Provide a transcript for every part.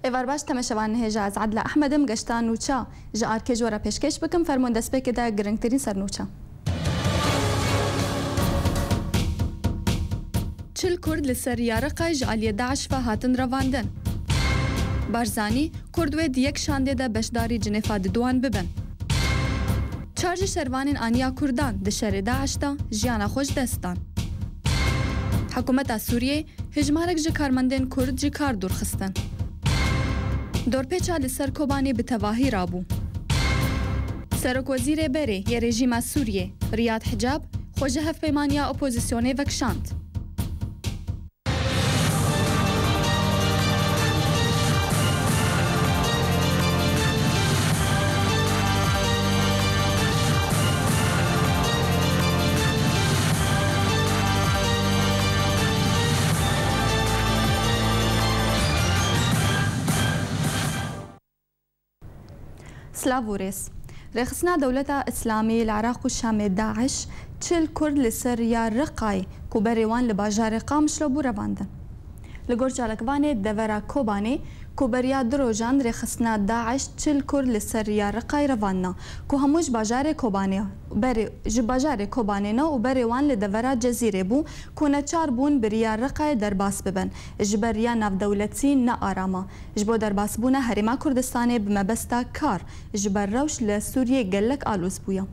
ایوار باش تماشاوان هجا از عدل احمدم گشتان نوچا جا آرکیج ورا پیشکش بکم فرمون دست بک دا گرنگترین سر نوچا. چل کرد لسر یارقای جعالی داعش و هاتن رواندن. بارزانی کردوی دیک شانده دا بشداری جنفا دوان ببن. چارج شروان آنیا کردان ده شر داعش دا جیانا خوش دستان. حکومت سوریه هجمارک جه کارمندین کرد جه کار دور خستن. دورپیچا لسر کوبانی به تواهی رابو. سرک وزیر بره یه رژیم سوریه ریاد حجاب خوجه هف پیمانیا اپوزیسیونه وکشاند. سلاووريس رخصنا دولة إسلامي العراق والشام داعش تشل كرد لسريا رقاي كوبريوان لباجار قامش لبو رواندن لگرجالکوانه دورا کوبانه کوبریا دروجان رخصنا داعش تشل كرد لسريا رقاي روانا كو هموش باجار کوبانه بری جباجار کوبانه نه و بریوان لدورا جزیره بو کو نچار بون بریا رقاي درباس ببن جبریا ناف دولتی نه آراما جبو درباس بونه هریما کردستانه بمبستا کار جبر روش لسوریه گلک آلوز بویا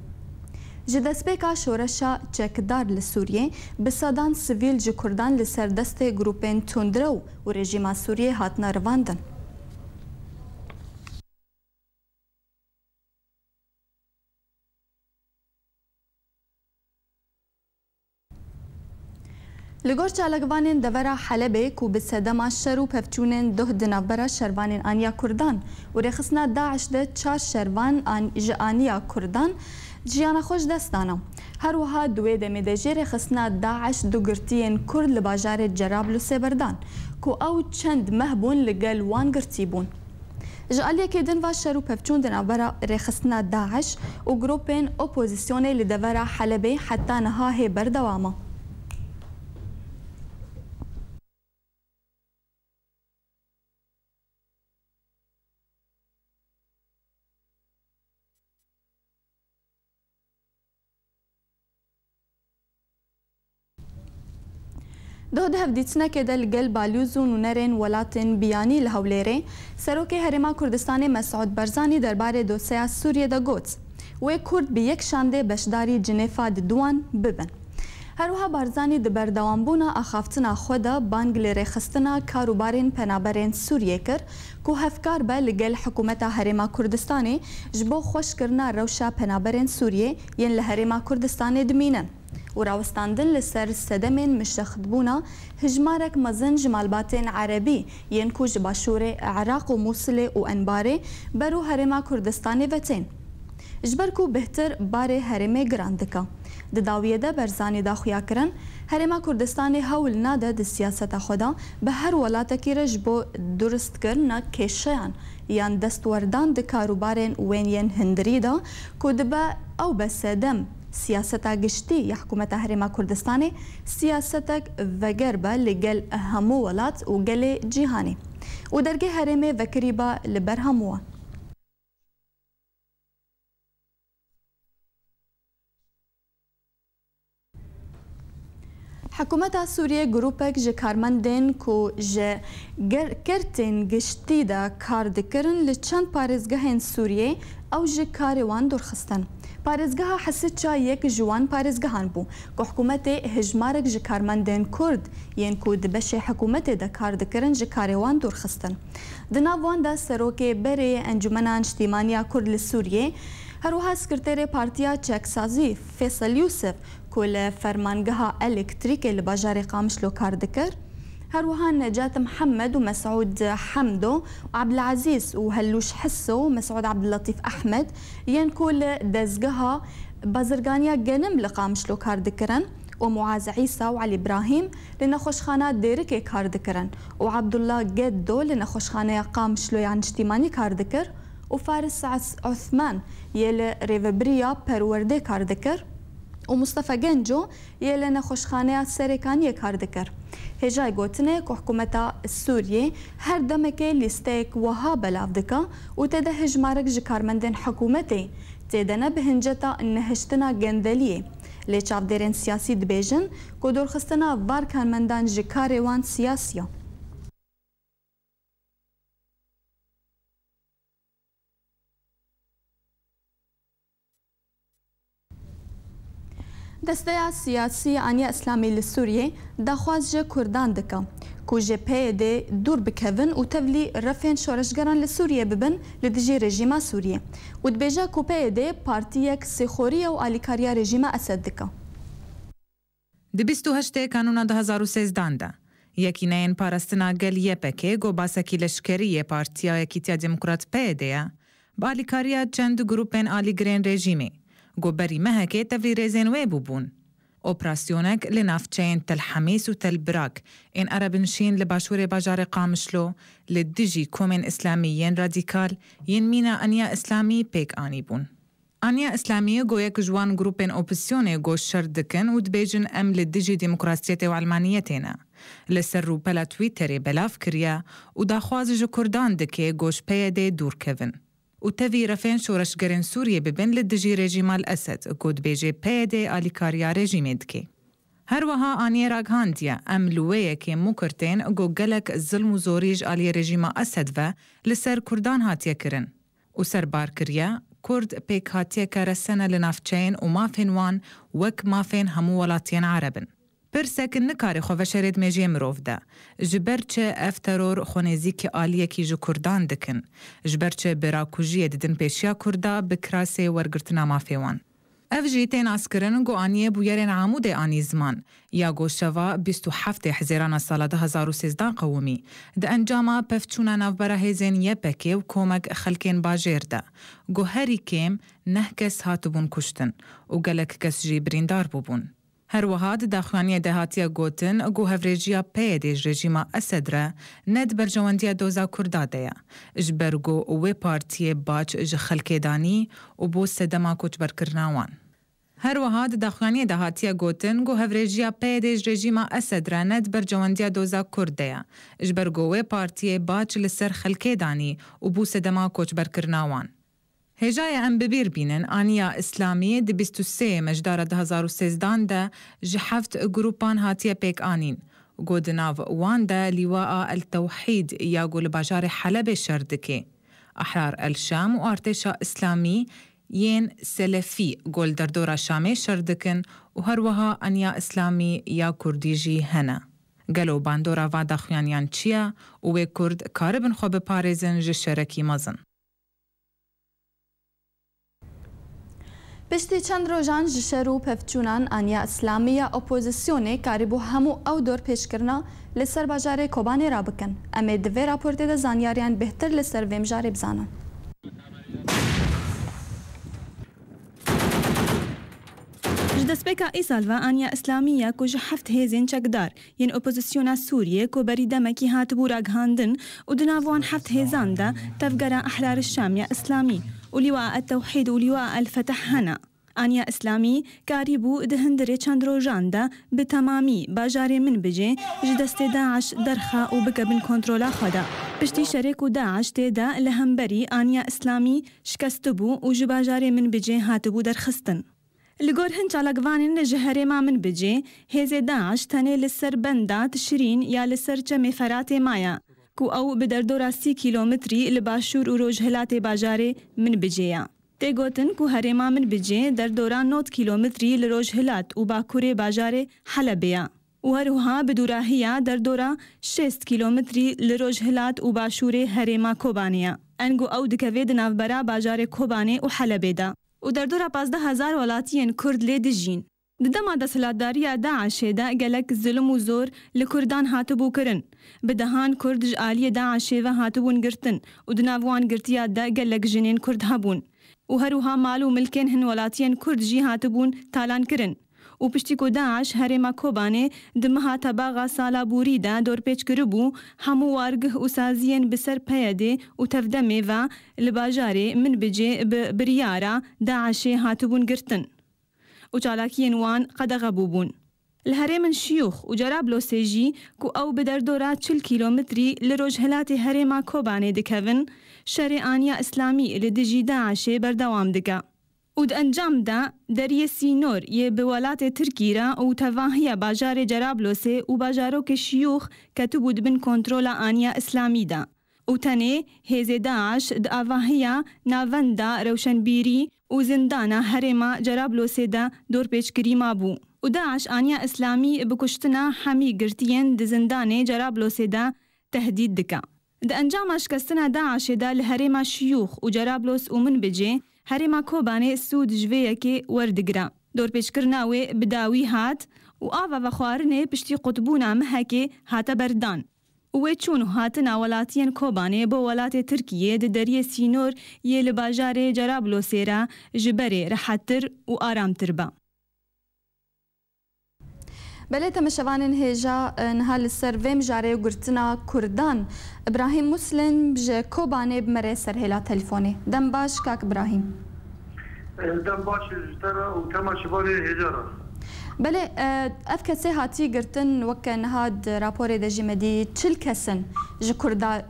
جدسبیکا شورشا چکدار لسوریه بسادان سویل جی کردان لسر دست گروپین تندرو و رژیما سوریه هاتنا رواندن. لگور چالکوانین دورا حلبه کو بسدما شرو پفچونین ده دنابرا شروانین آنیا کردان و رخصنا داعش ده 4 شروان آنیا کردان جیانا خوش دستانا هر وها دوی دمی دجیر خصنا داعش دو گرتین کرد لباجار جرابلو سبردان کو او چند مهبون لگل وان گرتی بون جعالیه که دنوا شرو پفچون دنابرا رخصنا داعش و گروپین اپوزیسیونه لدورا حلبه حتی نهاه بردواما ده هفدیتنا که دل گل بالوزون و نرین ولاتن بیانی لهولره سروک هرما کردستان مسعود برزانی درباره دوسیه سوریه دا گوت و کرد به یک شانده بشداری جنفا دوان ببن هروها بارزانی د بردوامبونا اخافتنا خودا بانگ لرخستنا کاروبارین پنابرین سوریه کر کو هفکار به لگل حکومت هرما کردستان جبو خوش کرنا روشا پنابرین سوریه ین لهرما کردستان دمینن و راوستاندن لسر سدمین مشتخدبونا هجمارك مزن جمالباتين عربي ينكو جباشور عراق و موصل و انباري برو هرما كردستاني وتين جبركو بهتر باري هرمي گراندكا دداوية دا برزاني دا خويا کرن هرما كردستاني هول نادا د سياسة خودا به هر ولاتكي رجبو درست کرنا كيشيان يان دستوردان د كاروبارين وين هندري دا كو دبا او بسدم سیاست گشتی یا حکومت هرما کردستانی سیاستک وگربه لگل همو ولات و گل جهانی و درگه هرمه وکریبا لبر هموان حکومت سوریه گروپک جه کارمندین کو جه کرتین گشتی دا کار دکرن لچند پارزگاهین سوریه او جه کاروان درخستن پارزگاه حسد چا یک جوان پارزگاهان بو که حکومت هجمارک جه کارمندین کرد ین کو دبش حکومت دا کار دکرن جه کاروان درخستن دناوان دا سروک بره انجمنان اجتماعی کرد لسوریه هروها سکرتر پارتیا چکسازی فیصل یوسف کل فرمانگاه الکتریک لباجار قامشلو کار دکر هروها نجات محمد ومسعود حمدو وعبد العزيز وهلوش حسو ومسعود عبد اللطيف احمد ين كل دزقها بازرگانيا جنم لقامشلو كار دكرن ومعاذ عيسى وعلي ابراهيم لنخوشخانات ديركي كار دكرن وعبد الله جدو لنخوشخانه قامشلو يعني اجتماعي كار دكر وفارس عثمان يل ريفبريا برورده كار دكر و مصطفى گنجو یه لنا خوشخانه سرکانی کار دکر. هجای گوتنه که حکومت سوریه هر دمک لیستک وها بلاف دکا و تده هجمارک جکارمندن حکومتی تدنه به هنجتا نهشتنا گندلیه. لی چافدرین سیاسی دبیجن که دورخستنا وار کارمندان جکار وان سیاسیا. دسته سیاسی آنیا اسلامی لسوریه دخواست جه کردان دکا که جه پیده دور بکوین و تولی رفین شورشگران لسوریه ببن لدجی رژیما سوریه و دبیجه که پیده پارتیک سیخوریه و آلیکاریا رژیما اسد دکا. د 28 کانونا 2013 ده یکی نین پارستنا گلیه پکه گو باسکی لشکریه پارتیا یکیتیا دموکرات پیده با آلیکاریا چند گروپین آلیگرین رژیمه گو بری مهکه تفلی ریزین وی بوبون. اپراسیونک لنافچین تل حمیس و تل براک این عربنشین لباشور باجار قامشلو لدجی کومن اسلامیین رادیکال ین مینا انیا اسلامی پیک آنی بون. انیا اسلامی گو یک جوان گروپین اپوزیسیونه گو شردکن و دبیجن ام لدجی دموکراسیت و علمانیتینا. لسر رو پلا تویتری بلاف کریا و داخواز جو کردان دکه گوش پیده دور کون. و تفی رفین شورشگرین سوریه ببین لدجی رژیم الاسد گود بیجه پیده آلیکاریا رژیم دکه. هر وها آنیه راگهاندیا ام لویه که موکرتین گو گلک ظلم و زوریج آلی رژیم اسد و لسر کردان هاتیه کرن. و سر بار کریا کرد پیک هاتیه کرسنه لنافچین و مافین وان وک مافین همو ولاتین عربن. پرسک نکاری خواه شرید میجی مروف ده. جبرچه افترور خونیزی که آلیه کی جو کردان دکن. جبرچه براکوژیه دیدن پیشیا کرده بکراسی ورگرتنا مافیوان. اف جیتین اسکرن گو آنیه بویرین عمود آنی زمان یا گو شوا 27 حزیران سال 2013 قومی ده انجاما پفچونا نوبره هیزین یه پکی و کومک خلکین باجیر ده. گو هری کم نه کس هاتو بون کشتن و گلک کس جی بریندار بوبون. هر وهاد داخوانی دهاتیا گوتن گو هفریجیا پیدیج رژیما اسدره ند برجواندیا دوزا کرداده اجبرگو اوی پارتی باچ اج خلکیدانی و بو سدما کوچ برکرناوان. هر وهاد داخوانی دهاتیا گوتن گو هفریجیا پیدیج رژیما اسدره ند برجواندیا دوزا کرده اجبرگو اوی پارتی باچ لسر خلکیدانی و بو سدما کوچ برکرناوان. هجای ام ببیر بینن آنیا اسلامی دی 23 مجدار 2013 ده جحفت گروپان هاتیه پیک آنین. گودناو وان ده لیواء التوحید یا گول باجار حلب شردکه. احرار الشام و ارتشا اسلامی ین سلفی گول در دورا شامی شردکن و هر وها آنیا اسلامی یا کردیجی هنه. گلو باندورا و داخوانیان چیا و وی کرد کاربن خواب پارزن جشرکی مزن. پشتی چند روزان جشرو پفچونان آنیا اسلامی اپوزیسیونه کاری بو همو او دور پیش کرنا لسر باجار کوبانی را بکن. اما دوی راپورتی ده زانیاریان بهتر لسر ویم جاری بزانن. جدسپیکا ایسالوا آنیا اسلامیه که جحفت هیزین چکدار ین اپوزیسیونا سوریه که بری دمکی هاتبو راگهاندن و دناوان حفت هیزان ده تفگرا احرار الشامية اسلامی ولواء التوحيد ولواء الفتح هنا. آنیا اسلامی کاریبو دهندره چند روزان ده به تمامی باجار من بجه جدست داعش درخا و بکبن کنترولا خدا. پشتی شریک و داعش تیدا لهمبری آنیا اسلامی شکستبو و جباجار من بجه هاتبو درخستن. لگور هنچ علاقوانین جهره ما من بجه هیز داعش تنه لسر بندات شرین یا لسر چم فرات مایا کو او بدردورا 30 کیلومتری لباشور و روجهلات باجاره من بجه. تی گوتن کو هرما من بجه در دوران 9 کیلومتری لروجهلات و باکور باجاره حلبیا. و هروها بدوراهیا در دورا 6 کیلومتری لروجهلات و باشور هرما کوبانیا. انگو او دکوید نافبرا باجاره کوبانه و حلبه دا. و در دورا 15,000 ولاتین کرد لی دجین. دما دسلاتداری داعش دا گلک ظلم و زور لکردان هاتبو کرن. بدهان کرد جعالی داعش و هاتبون گرتن و دناوان گرتیا دا گلک جنین کرد هبون. و هروها مالو ملکن هن ولاتین کرد جی هاتبون تالان کرن. و پشتی کو داعش هرما کوبانه دمها تباغا سالا بوری دا دور پیچ کربو همو وارگه و سازین بسر پیاده و تفدمه و لباجاره من بجه بریارا داعش هاتبون گرتن. و چالاکیên wan qedexe bûbûn. Li herêmên şiyûx û Cerablosê jî ku ew bi derdora 40 kîlometrî li rojhilatê herêma Kobanê dikevin, şerê aniya İslamî li dijî Daişê berdewam dike. û di encam de deriyê Sînor yê bi welatê Tirkî re û tevahiya bajarê Cerablosê û bajarokê şiyûx ketibû dibin kontrola aniya İslamî de. û tenê hêzê Daeş di avahiya navenda rewşenbîrî û zindana herêma Cerablosê de dorpêçkirî mabû. û Daeş aniya İslamî bi kuştina hemî girtiyên di zindanê Cerablosê de tehdîd dike. Di encama şikestina Daişê de li herêma şiyûx û Cerablos û Minbicê herêma Kobanê sûd ji vê yekê werdigire. Dorpêçkirina wê bi dawî hat û ava vexwarinê piştî qutbûna mihekê hate berdan. Wê çûn û hatina welatiyên Kobanê bo welatê Tirkiyê di deriyê Sînor yê li bajarê Cerablosê re ji berê rehettir û aramtir be. Belê temeşevanên hêja niha li ser vê mijarê girtina Kurdan İbrahim Muslim ji Kobanê bi me re serhêla telefônê. Dem baş kak İbrahim. Dem baş ji te re û temeşevanê hêja re. Belê ev kesê hatî girtin weke niha di raporê de jî me dî 40 kesin ji Kurda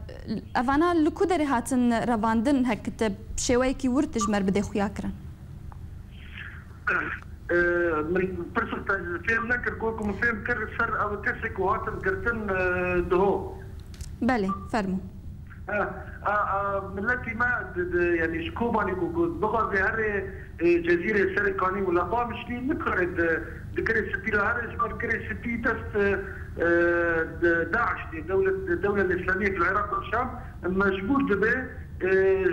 evana li ku derê hatin revandin hek te şêweyekî wir tijmer bidê xuya kirin. من برسل فهم نكر كوكم فهم كر سر او كسك وهاتم كرتن دهو. بله فرمو. ملتي ما يعني شكوباني بقى في هري جزيرة سرقاني ولا قامشني نكرد دكري سبيرا هري جبر كري سبي تست داعش دي الدولة الإسلامية في العراق والشام مجبور دبي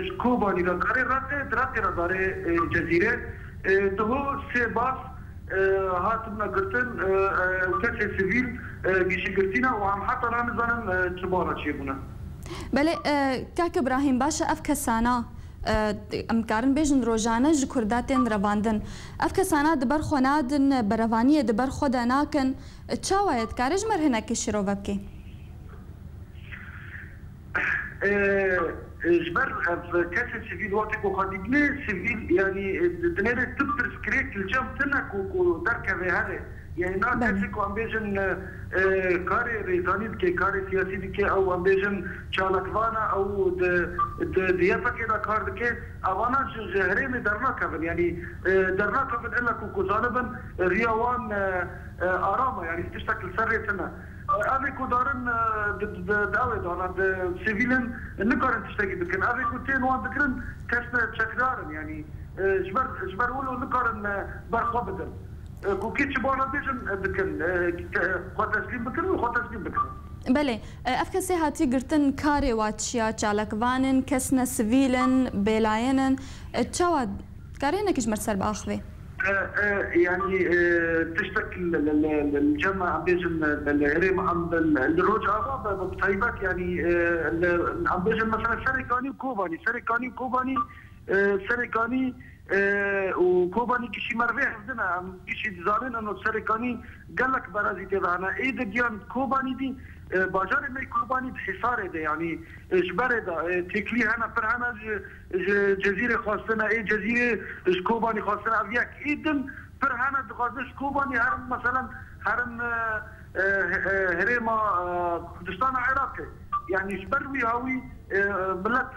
شكوباني لقاري راتي رداري جزيرة دهو سه باس هاتمنا قرتن وكاسي سيفيل جيشي قرتينا وعم حتى رامزانا تبارا تشيبونا. بله کاک ابراهیم باشه اف کسانا امکارن بیجن روزانه ج کرداتین رواندن اف کسانا دبر خونادن بروانی دبر خدا ناکن چاوید کارج مرهنه کشیرو وبکی جبر كاسة سيفيل وقتك وخديبنا سيفيل يعني دنيا تبتر سكريت الجام تنك ودركة في هذا يعني نا كاسك وعم بيجن كاري ريزاني دكي كاري سياسي دكي او عم بيجن شالكوانا او ديافا كده كار دكي اوانا جهرين درنا كفن يعني درنا كفن الا كوكو جانبا رياوان اراما يعني تشتكل سريتنا افيكو دارن داوي دارن سيفيلن نكارن تشتكي بكن افيكو تين وان بكرن كاسنا تشكدارن يعني جبر ولو نكارن برخوا بدن كوكيتش بانا بيجن بكن خو تسليم بكن وخو تسليم بكن بله اف کسی هاتی گرتن کاری واتشیا چالکوانن کسنا سیویلن بلاینن چواد کاری نکش مرسر باخوی يعني تشتكل الجمع عم بيجن الهرم عم الرجعة بطيبات يعني عم بيجن مثلا سرقاني وكوباني سرقاني وكوباني كشي مرفيح بدنا عم كشي زانين انه سرقاني قال لك برازي تبعنا ايه ديان كوباني دي باجار مي كوباني بحصار ده يعني جبر ده تكلي هنا پر هنا جزيره خاصنا ايه جزيره كوباني خاصنا ابيك ايدن پر هنا دغازش كوباني هرم مثلا هرم هريما كردستان عراقي يعني جبروي هاوي بلد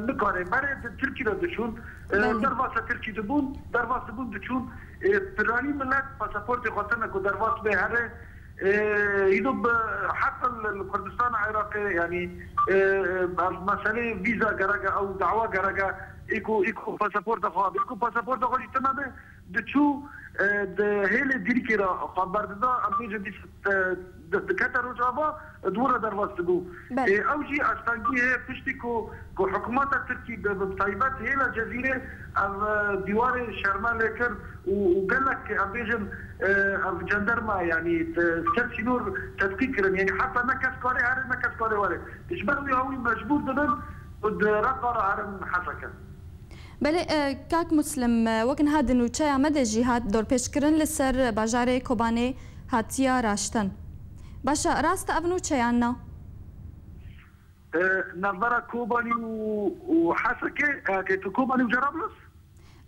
نكاري برد تركي ده دشون درواس تركي دبون درواس دبون دشون براني ملت باسبورت خاطرنا كو درواس به هره يدوب حتى الكردستان العراقي يعني مسألة فيزا جرجة أو دعوة جرجة إيكو باسبورت خاب إيكو باسبورت خالي تمامه دشو هيل ديركيرا خبر ده أم بيجي دي دكتور رجابا دورة درواس تبو أوجي أستانجي هي بتشتي كو حكومات التركي بطيبات هي الجزيرة ديوار شرما لكر وقال لك أم بيجي جندرما يعني كرسي نور تدقيق يعني حتى نكس كاري هاري نكس كاري واري تشبهوي هوي مجبور دنن ود رقر هارم حسكا بله کاک مسلم وکن هادن و چای آمده جهات دور پیش کرن لسر باجاره کوبانه هاتیا راشتن باشه راست اونو چایان نا نظرة كوباني وحسكة كوباني وجرابلس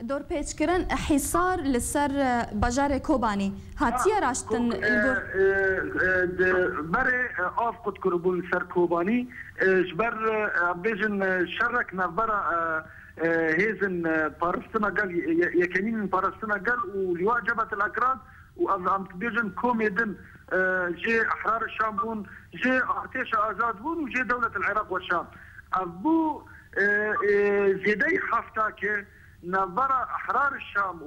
دور پیچکرن حصار لسر بجار کوبانی هاتیه راشتن دور بره آف قد کربون سر کوبانی جبر بیجن شرک نبرا هيزن بارستنا قال يكنين بارستنا قال ولواء جبهة الأكراد وأم بيجن كوميدن جي أحرار الشام بون جي أعتيش آزاد بون وجي دولة العراق والشام أبو زيدي حفتاك نبرا أحرار الشام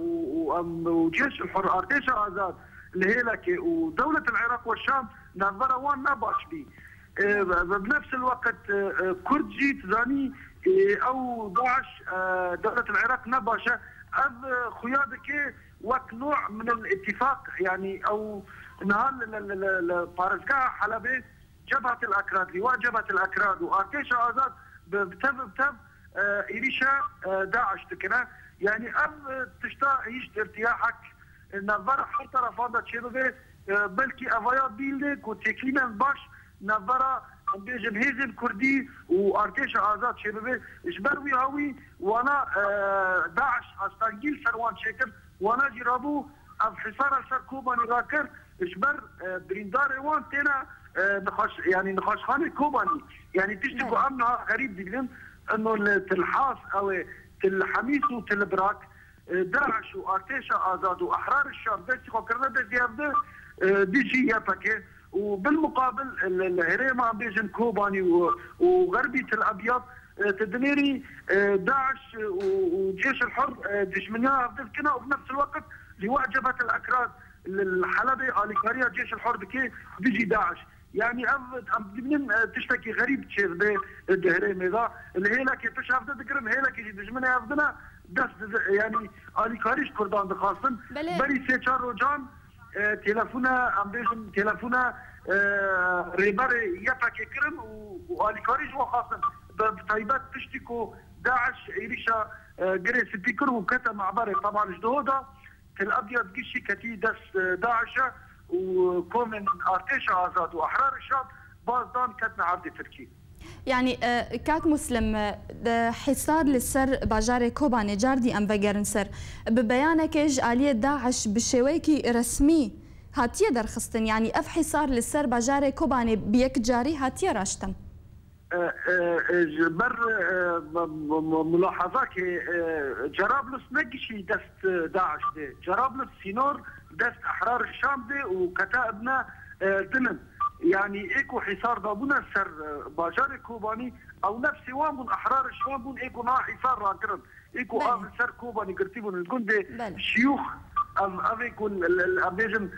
وجيش الحر أعتيش آزاد لهيلك ودولة العراق والشام نبرا وان نباش بي بنفس الوقت كرد جيت زاني او داعش دولة العراق نباشة اذ خيادك وقت نوع من الاتفاق يعني او نهار بارزقاها حلبة جبهة الاكراد لواء جبهة الاكراد وارتيش ازاد بتب إريشا داعش تكنا يعني تشتا هيش ارتياحك نظر حتى رفاضة شبه بلكي افايات بيلدك وتكلينا باش نظر بيجن هيزن كردي وارتيش آزاد شبابي اجبروي هاوي وانا داعش استنجيل سروان شكل وانا جرابو اف حصار سر كوباني راكر اجبر بريندار وان تينا نخاش خاني كوباني يعني تشتكو امنها غريب ديجن انه الحاس او الحميس وتلبراك داعش وارتيش آزاد واحرار الشام بس خكرنا ده دي شيء يابكي وبالمقابل الهريمه بيجن كوباني وغربيه الابيض تدميري داعش وجيش الحر دشمنيا بذكنا وبنفس الوقت لواء جبهه الاكراد الحلبه اليكاريه جيش الحر بكي بيجي داعش يعني من تشتكي غريب تشير به الهريمه ذا اللي هي لك تشاف تذكرن هي لك دشمنيا ياخذنا دس يعني اليكاريش كردان بخاصه بري سيشار روجان تلفونا ام بيجن تلفونا ريبر يفك كرم والكاريج وخاصه بطيبات تشتكو داعش إيريشا جري سبيكر وكتا معبري طبعا جدودا الابيض قشي كتي دس داعش وكومن ارتيش آزاد واحرار الشام بازدان كتنا عبد تركي يعني كاك مسلم حصار للسر باجار كوباني جاردي ام بگرن سر ببيانك آلية داعش بشويكي رسمي هاتيه درخستن يعني اف حصار للسر باجار كوباني بيك جاري هاتيه راشتن بر ملاحظاك جرابلس نقشي دست داعش دي جرابلس سينور دست احرار الشام دي وكتائبنا ضمن يعني ايكو حصار دابونا سر باجار كوباني او نفسي وامون احرار الشام بون ايكو نا حصار راكرن ايكو اب سر كوباني قرتيبون الجندي شيوخ افيكو الابيجن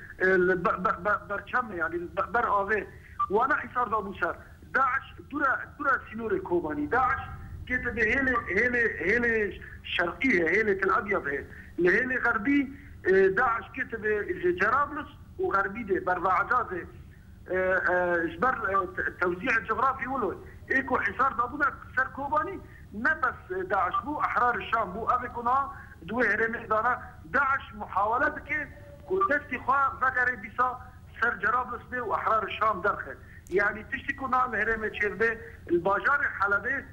برشام يعني بر افي وانا حصار دابو سر داعش دورا سينور كوباني داعش كتب هيلي شرقيه هيلي الابيض هيلي غربي داعش كتب جرابلس وغربي دي بربعجازي جبر التوزيع الجغرافي ولو ايكو حصار دابونا سر كوباني نفس داعش بو احرار الشام بو افيكونا دوي هرمي دانا داعش محاولاتك كنتستي خوا فكري بيسا سر جرابلس بي واحرار الشام درخه يعني تشتكونا الهرمي تشيربي الباجار حلبي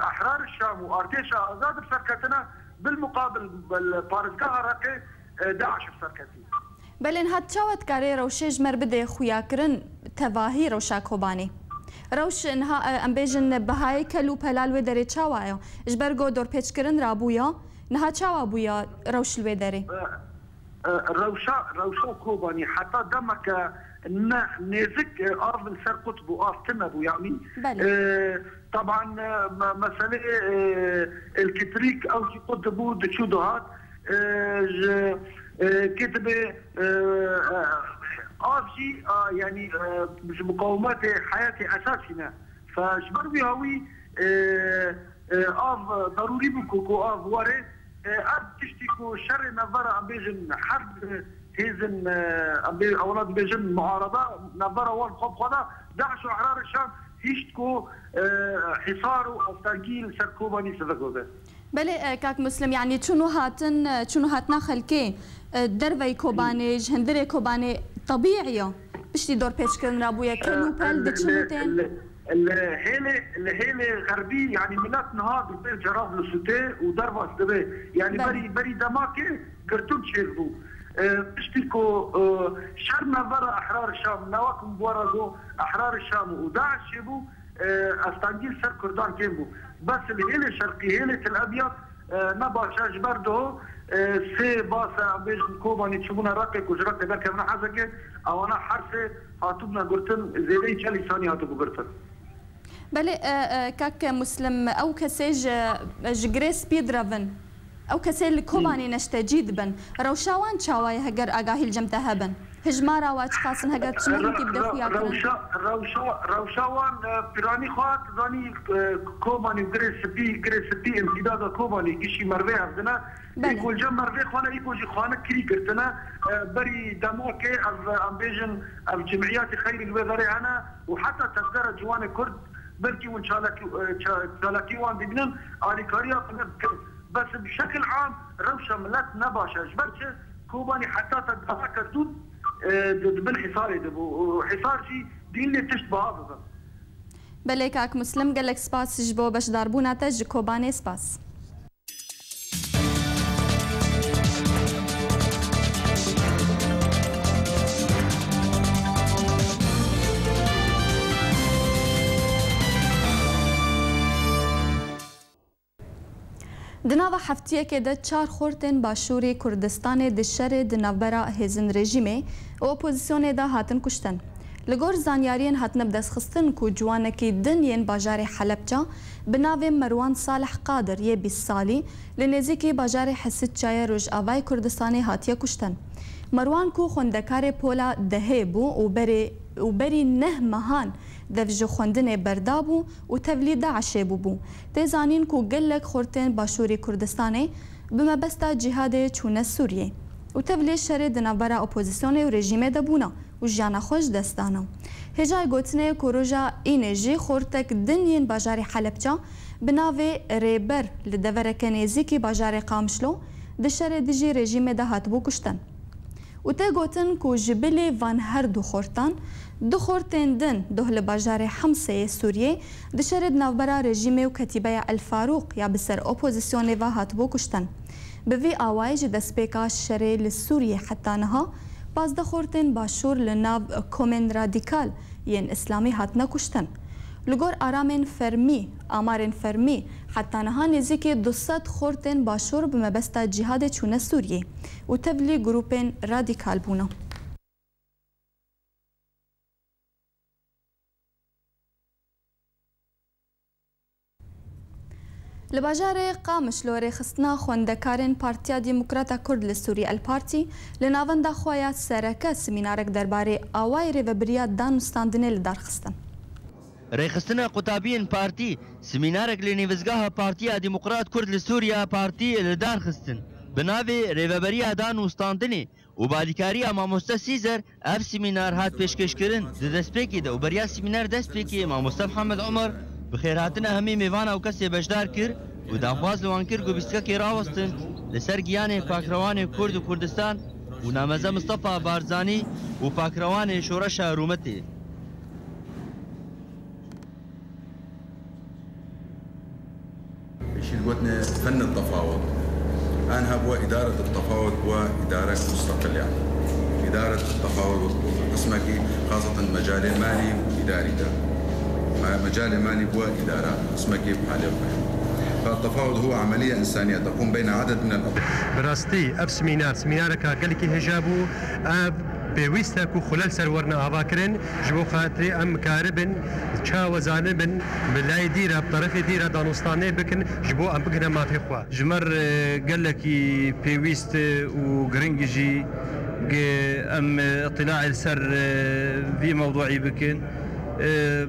احرار الشام وارتيشا ازاد بسركتنا بالمقابل بالبارزقاها راكي داعش بسركتي بلين هات شاوت كاري روشيج مربدي خوياكرن تواهي روشا كوباني روش انها ام بيجن بهاي كلو بلال ودري تشاوايو اجبرغو دور بيچكرن رابويا نها تشاوا بويا روش الودري روشا كوباني حتى دمك نيزك ارض سر قطب واف تنبو يعني طبعا مساله الكتريك او قطبو دشودوهات كتب افجي يعني مقومات حياتي اساسنا فشبروي هوي اف ضروري بكو اف وري تشتكو شر نظره ام بيجن حرب هيزن اولاد بيجن معارضه نظره وان خدا داعش واحرار الشام يشتكو حصار وترجيل سركوباني سفكوبه بله كاك مسلم يعني شنو هاتنا خلكي دربي كوباني جهندري كوباني طبيعيه بشتي دور بيشكن رابويا كلو بال دشنتين الهيلة غربي يعني ملات نهار بير جراب لسوتي ودرباس دبي يعني بري دماكي قرتون شيربو تشتكو شرنا برا احرار الشام نواكم بورزو احرار الشام وداعش شيبو استانجيل سر كردان كيمبو بس الهيلة الشرقي هيلة الابيض نباشاش برده سي باسا بيج كوباني تشوفونا رقك وجرقك بركة من حزكي او انا حرفه هاتوبنا قرتن زيدي شالي ثاني هاتوبو قرتن بله كاك مسلم او كسيج جغريس بيدرافن او كسيل كوباني نشتجيد بن روشاوان شاواي هجر اغاهي الجمتا هبن هجمارا واج خاصن هجر تشمهن كي بدفو ياكرن روشاوان براني خوات زاني كوباني غريس بي امتداد كوباني كشي مروي عبدنا يقول جم مروي خوانا يقول جي خوانا كري كرتنا بري دموكي ام بيجن ام جمعيات خير الوزاري انا وحتى تقدر جوان كرد بركي وان شالاكي وان بيبنن علي كاريا بس بشكل عام روشة ملات نباشا جبرتش كوباني حتى تدفع كردون دبن حصاري دبو حصار شي دين اللي تشتبه هذا بله كاك مسلم قال لك سباس جبو باش ضربونا تج كوباني سباس دناوا هفتیه که ده 4 خورتن باشوری کردستان دشر دنابرا هزن رژیمه و اپوزیسیون ده هاتن کشتن. لگور زانیارین هاتن بدست خستن کو جوانکی دنین باجار حلبجا بناو مروان صالح قادر یه 20 سالی لنزیکی باجار حسد چای روش آوای کردستان هاتیه کشتن. مروان کو خوندکار پولا دهه بو و بری نه مهان دفج خوندن بردابو و تولید داعش بو تزانین کو گلک خورتن باشوری کردستانه بمبستا جهاد چونه سوریه و تولید شر دنابرا اپوزیسیون و رژیم دبونا و جانا خوش دستانا هجای گوتنه کروجا اینجی خورتک دنین باجار حلبجا بناوی ریبر لدورک نزیکی باجار قامشلو دشر دیجی رژیم ده هاتبو کشتن و ته گوتن کو جبلی وان هر دو خورتان دو خورتن دن ده لباجار حمسه سوریه دشرد نوبرا رژیم و کتیبه الفاروق یا بسر اپوزیسیون و هاتبو کشتن به وی آوایج دسپیکا شره لسوریه حتی نها باز ده خورتن باشور لناو کومن رادیکال ین اسلامی هاتنا کشتن لگور آمارن فرمی حتی نها نزیک 200 خورتن باشور بمبستا جهاد چونه سوریه و تبلی گروپن رادیکال بونا لباجار قامش لوري خستنا خوندكارن بارتيا ديمقراتا كرد لسوري البارتي لناوندا خويا سركه سمينارك درباري اواي ريفبريا دانستاندنه لدار خستن ريخستنا قطابين بارتي سمينارك لنيفزغاها بارتيا ديمقراط كرد لسوريا بارتي لدار خستن بنافي ريفبريا دانستاندنه وباليكاريا ماموستا سيزر اف سمينار هات بيشكشكرن دسبيكي ده وبريا سمينار دسبيكي ماموستا محمد عمر بخير هاتنا همي ميوانا وكسي بشدار كر وداخواز لوان كر قبستكي راوستن لسر جياني باكرواني كرد وكردستان ونامزة مصطفى بارزاني وباكرواني شورشا رومتي ايش الوتنا فن التفاوض أنا هو إدارة التفاوض وإدارة مستقلة إدارة التفاوض اسمك خاصة مجال المالي وإداري ده مجال مالي وإدارة اسمك بحاله فالتفاوض هو عملية إنسانية تقوم بين عدد من الأطراف. براستي أف سمينارك قال لك هجابو بويستك وخلال سرورنا أباكرن جبو خاطري أم كاربن شا وزانبن بلاي ديرة بطرف ديرة دانوستاني بكن جبو أم بكنا ما في خوا جمر قال لك بويست وغرنجي أم اطلاع السر في موضوعي بكن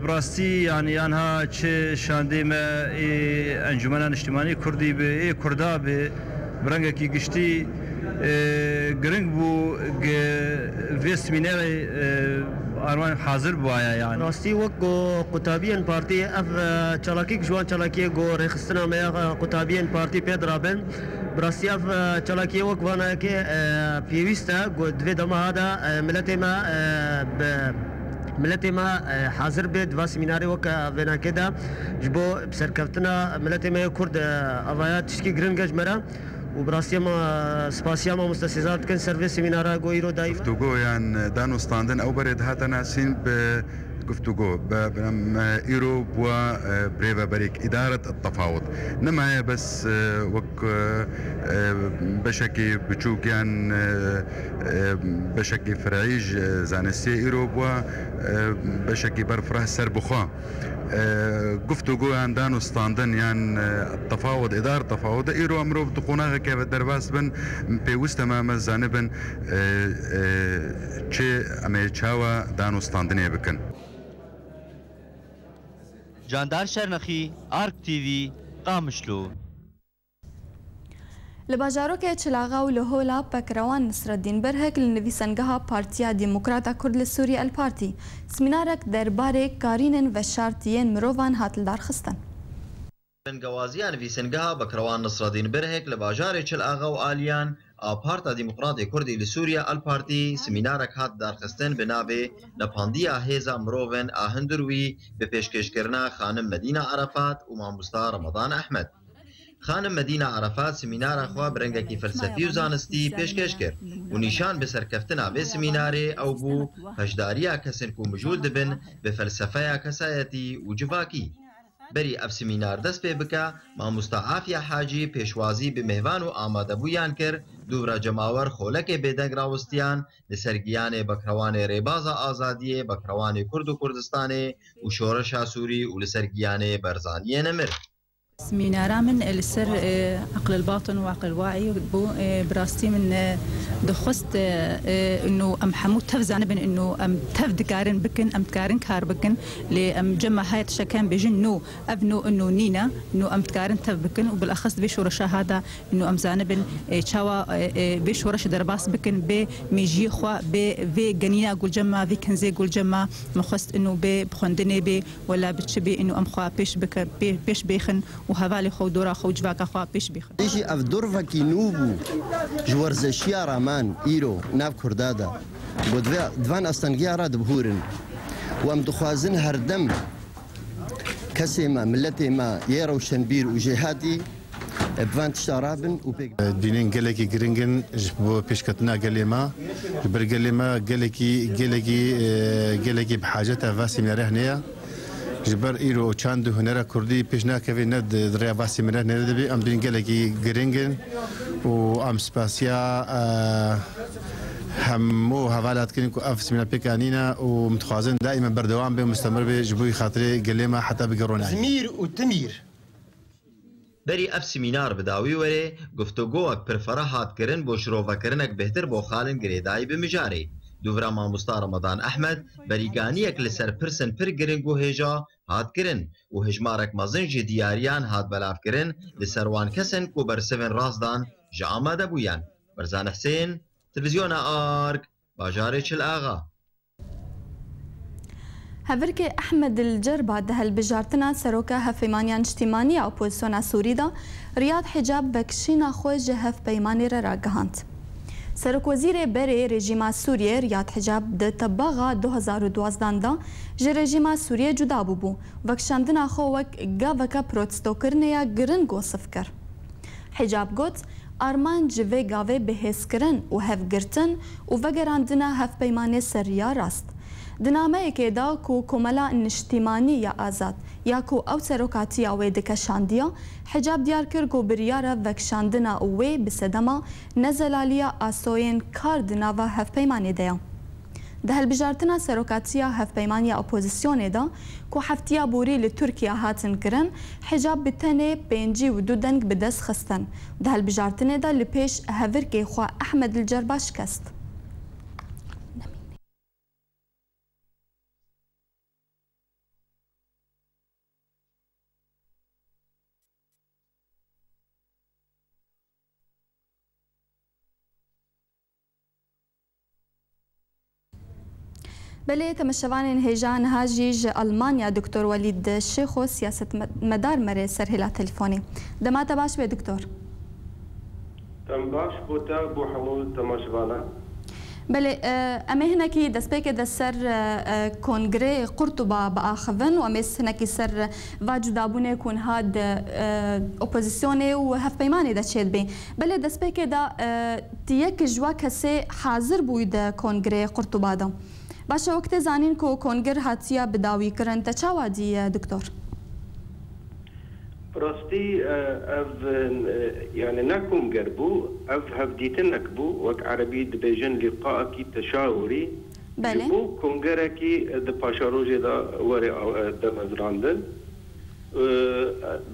براستي يعني أنها شانديما أنجمنا اجتماعي كردي كردا برنجكي قشتي گرنگ بو في سميناري أرمان حاضر بوايا يعني راستي وكو قطابيين بارتي اف چلاكيك جوان چلاكي جو رخصتنا ما قطابيين بارتي بيدرابن براستي اف چلاكي وك وانا كي بيويستا جو دوي دما هذا ملتي ما ملتي ما حاضر بيد و سميناري وكا فينا كده جبو بسركفتنا ملتي ما كرد افايات تشكي جرنجج مرا وبراسيا ما سباسيا ما مستسيزات كن سيرفيس سمينارا غويرو دايما گفتگو يعني دانو ستاندن او بريد هاتنا سين گفتگو بنم ايرو و بريفا بريك اداره التفاوض نما بس وك بشكي بتشوكيان بشكي فرعيج زانسي ايرو و بشكي برفره سربخا گفتگو عندنا ستاندن يعني التفاوض اداره التفاوض ايرو امرو بتقونها كيف الدرباس بن بيوست تماما زانبن تشي امي تشاوا دانو ستاندني بكن جاندار شرنخی آرک تیوی قامشلو لباجاروکê Çilaxa û li Hola Pekrewan Nisreddîn Berhek li nivîsengeha Partiya Demokrata Kurd li Sûriye El Partî semînarek derbarê karînên veşartiyên mirovan hat lidarxistin. Gewaziya nivîsengeha Pekrewan Nisreddîn Berhek li bajarê Çilaxa û Aliyan a Parta Demokratê Kurdî li Sûriye El Partî semînarek hat darxistin bi navê Nepandiya Hêza Miroven a Hindir wî bi pêşkêşkirina Xanim Medîna Arafat û Mamosta Ramadan Ehmed. خانم مدینه عرفات سمینار خوا برنگکی فلسفی و زانستی پیشکش کرد و نیشان به سرکفتنا به سمیناره او بو هجداریا کسن کو موجود دبن به فلسفه کسایتی و جواکی بری اف سمینار دست پی بکا ماموستا عافیه حاجی پیشوازی به مهوان و آماده بویان کرد دورا جماور خولک بیدنگ راوستیان لسرگیان بکروان ریباز آزادی بکروان کرد و کردستان و شورش سوری و لسرگیان برزانی نمر سمينارا من السر عقل الباطن وعقل الواعي بو براستي من دخست انه ام حمود تفزعن بن انه ام تفدكارن بكن ام تكارن كار بكن لام جمع هاي شكان بجنو ابنو انه نينا انه ام تكارن تف بكن وبالاخص بشورش هذا انه ام زانبن تشاوا بشورش درباس بكن بميجي خوا في جنينا قول جمع في كنزي قول جمع مخست انه بخندني بي ولا بتشبي انه ام خوا بيش بيخن وهذا خو دورا خو جواكا خوا بيش بيخن يجي اف دورفا كينوبو جورزشيا رامان ايرو ناف كردادا بود دوان استنجيا راد بهورن وام دخوازن هردم كسيما ملتي ما يرو شنبير وجهادي بفانت شرابن دينين قالكي جرينجن جبو بيشكتنا قاليما برقاليما قالكي بحاجتها فاسي من رهنيه جبر ایرو چند هنر کردی پیشنا کردی ند دریا واسی منه ندبی ام بینگلگی گرینگن و ام سپاسیا همو حوالات کنیم که اف سمینار پیکانینا و متخوازن دائما بردوام به مستمر به جبوی خاطری گلیما حتی بگرونه زمیر و تمیر بری اف سمینار بداوی وره گفتگوک پرفره هات کرن بو شروع کرنک بهتر بو خالن گریدای بمجاری دوورا ماموستا رمضان احمد بریگانیک لسر پرسن پر گرنگ و هجا هات کرن و هجمارک مزنج دیاریان هات بلاف کرن لسر وان کسن کو بر 7 رازدان جا آماده بویان برزان حسین تلویزیون آرک باجار چلاغا هفركي أحمد الجربة دهل بجارتنا سروكا هفيمانيان اجتماعي أو بوزيسونا سوريدا رياض حجاب بكشينا خوش هف بيماني راقهانت سرک وزیر بری رژیم سوریه ریاض حجاب د تباغا 2012 دا جه رژیم سوریه جدا بو وکشاندنا خو وک گاوکا پروتستو کرنیا گرن گوصف کر حجاب گوت آرمان جوه گاوه بهس کرن و هف گرتن و وگراندنا هف پیمانه سریا راست دنامه که دا کو کملا نشتیمانی یا آزاد یا کو او سروکاتی اوی دکشاندیا حجاب دیار کر کو بریاره وکشاندنا اوی بسدما نزلالیا آسوین کار دناوا هف پیمانی دیا ده هالبجارتنا سروکاتیا هف پیمانی اپوزیسیون دا کو هفتیا بوری لترکیا هاتن کرن حجاب بتنه بینجی و دو دنگ بدست خستن ده هالبجارتنا دا لپیش هفر که خوا احمد الجرباش کست بله تمشوان هیجان هاجیج آلمانیا دکتر ولید الشيخ و سیاست مدار مره سرهلا تلفونی دمات باش به دکتر تم باش بوتا بو حمول تمشوانا بله اما هناکی دست پیک دست سر کنگره قرطبه بآخوان و امیس هناکی سر واجدابونه کن هاد اپوزیسیونه و هف پیمانه دا چید بین بله دست پیک دا تیک جوا کسی حاضر بوید کنگره قرطبه دا باشه وقت زانین که کنگر هاتیا بداوی کرن تا چا وادی دکتور؟ براستي يعني نكون قربو هفديتنك بو وك عربي دبيجن لقاءك تشاوري بله بو كونغركي دباشاروجي دا وري دا مزراندن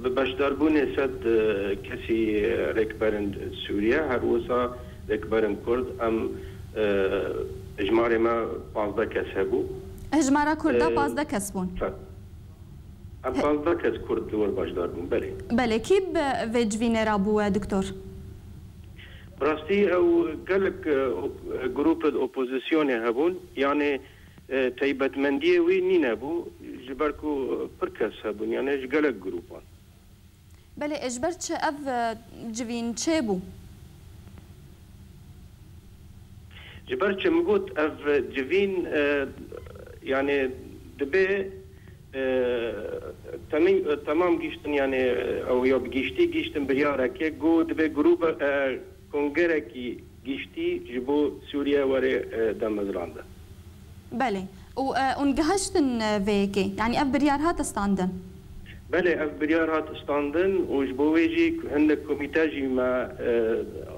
باش داربوني سد كسي ركبرن سوريا هر وسا ركبرن كرد ام اجماري ما 15 كس هبو اجمارا كردا 15 كس بون ام 15 كس كرد دور باش داربون بله بله كيف فيجفيني رابو دكتور؟ براستي او قالك جروب الاوبوزيسيون هبون يعني تيبت منديه وي نينا بو جبركو بركس هبون يعني ايش قالك جروبان بله اجبرت اف جفين تشيبو جبرت مقوت اف جفين يعني دبي تمام جيشتن يعني او يوب جيشتن بريارك جو دبي جروب كونغركي جيشتي جبو سوريا وري دمزراندا بله ونجهشتن فيكي يعني اف بريار هات استاندن بله اف بريار هات استاندن وجبو ويجي عندك كوميتاجي ما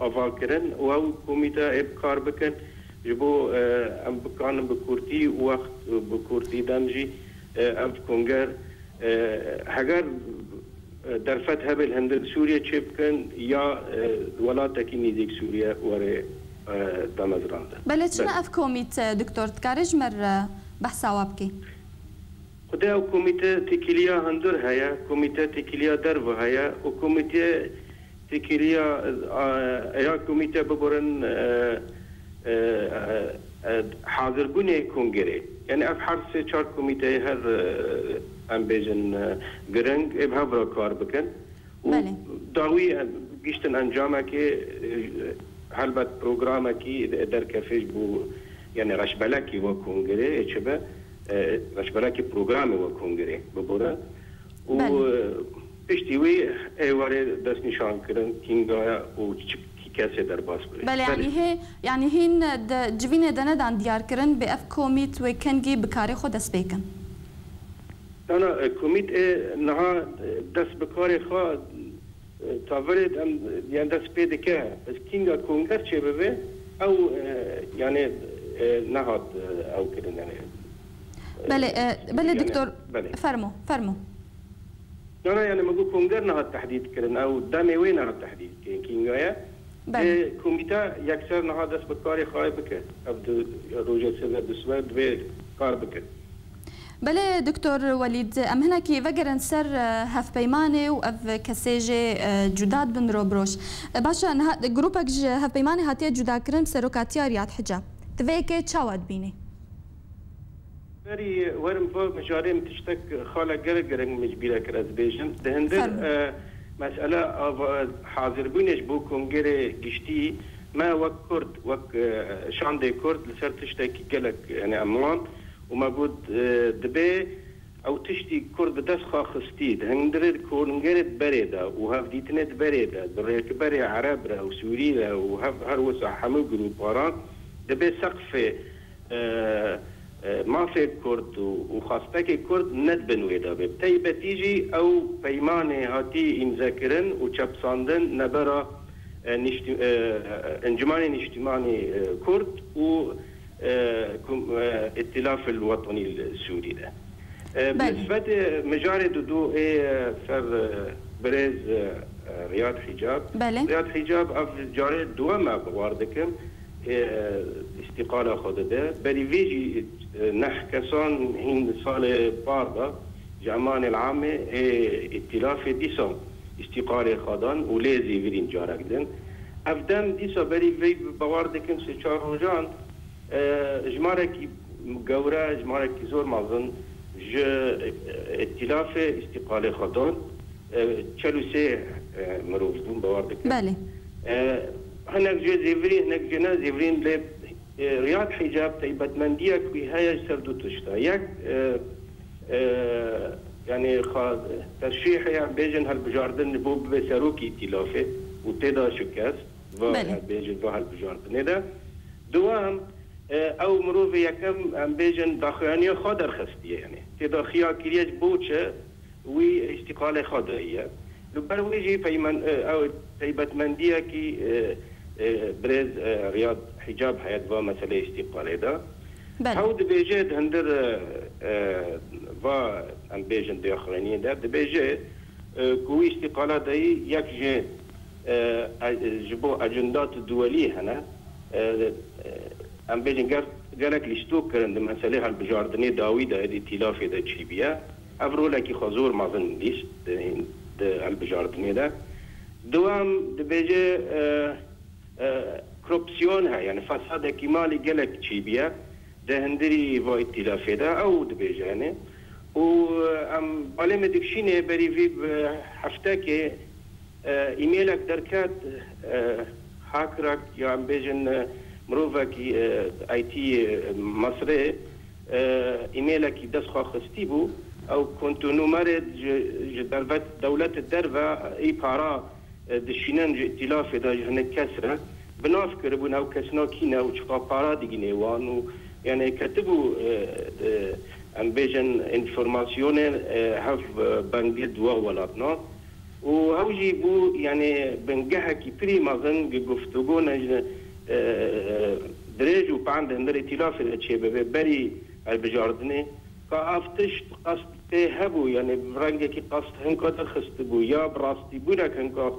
افاكرن او كوميتا ابكار بكن جبو ام بكان بكورتي وقت بكورتي دمجي ام كونغر هجر درفت هبل هند سوريا تشيبكن يا ولاتك نيزيك سوريا وري دمزراندا بله شنا اف كوميت دكتور تكارج مر بحثا وابكي خدا كوميتا تكيليا هندر هيا كوميتا تكيليا درف هيا وكوميتا تكيليا يا كوميتا ببرن حاضر بني كونغري يعني اف حرس چار كوميتا هر امبيجن جرنج ابهبرا كار بكن داوي جيشتن انجامكي هلبت بروغرامكي در كفيش بو يعني رشبلكي وكونغري اتشبه رشبلكي بروغرامي وكونغري ببورا و اشتوي ايواري دست نشان كرن كينغايا و كاسه در باس بري بله يعني هين جوين دندان ديار كرن باف كوميت وكنجي بكاري خود اسبيكن انا كوميت نها دست بكاري خا تاورد ام يعني دست بيدكه بس كينغا كونغر تشبه او يعني نهاد او كده يعني بله دكتور فرمو انا يعني ما اقول كونغر نهاد تحديد كرن او دامي وين نهاد تحديد كينغايا كوميتا يكسر نهاد دست بكاري خاي بك ابد روجا سنه دسوه دبي كار بك بله دكتور وليد ام هنا كي فقرن سر هف بيمانه واف كسيجي جداد بن روبروش باشا جروبك هف بيمانه هاتيه جدا كرم سروكاتيا رياض حجاب تفيكي تشاود بيني بري ورم فو مجاريم تشتك خاله قرقرن مجبيره كراز بيجن دهندر مسألة حاضر بينش بو كونغري جشتي ما وك كرد وك شاندي كرد لسر تشتكي قلق يعني أمان وما بود دبي أو تشتي كرد دس خاخستيد هندرد كونغري بريدا وهاف ديتنت بريدا دريك بري عربرا وسوريلا وهاف هروسا حمو جروباران دبي سقف ما في كرد وخاصتك كرد ندبن ويدا بتيبة تيجي أو بيمانة هاتي إمذاكرن وشبساندن نبرا انجماني نجتماني كرد و ائتلاف الوطني السوري ده بالنسبة مجاري دودو سر بريز رياض حجاب رياض حجاب أف جاري دوما بواردكم استقالة خدده بري فيجي نحكسان هين سال باردا جمان العامة ائتلاف ديسان استقالة خدان ولازي فيرين جاركدن أفدم ديسا بري في بواردكم سيشار روجان جمارك مقورة جمارك زور مازن ج ائتلاف استقالة خدان چلوسه مروف بون بواردكم بله هناك جو زيفرين هناك جنا زيفرين لب رياض حجاب تيبتمنديك بهاي سردو تشتا يك يعني ترشيح يعني بيجن هالبجاردن بو بسروكي ائتلافه وتدا شكاس بيجن بو هالبجاردن ده دوام او مروف يكم ام بيجن داخلانيه خادر خستيه يعني تداخيا كريج بوچه وي استقاله خادريه لبرويجي فيمن او تيبتمنديه كي بريز رياض حجاب حياة با مسألة استقالة ده هاو دبيجي هندر با ام بيجن دي اخرانيين ده دبيجي كوي استقالة ده يكجي جبو اجندات دولية هنا ام بيجن قالك لشتوك كرن دي مسألة هالبجاردني داوي ده ائتلافي ده تشيبيا افرو لكي خزور مازن ليش ده هالبجاردني ده دوام دبيجي كروبسيونها يعني فساد كمالي قالك تشيبيا ده هندري فو ائتلافي ده او دبيجاني و ام بالي دكشيني بريفي حفتاكي ايميلك دركات هاكرك يا ام بيجن مروفك اي تي مصري ايميلك دسخه خستيبو او كنت نمرد جدربت دولة الدربة اي بارا دشينان ائتلافي ده هناك كسره بنافكر بون او كسنا كينا وشقا بارا ديجيني وانو يعني كتبوا ام بيجن انفورماسيون هاف بانجد وولاتنا وهوجي بو يعني بنجها كي بري مازن گفتگون دريج وباند هندر ائتلاف الشيبه بري البجاردني كافتش قصد هبو يعني برنجه كي قصد هنكو درخستبو يا براستي بودك هنكو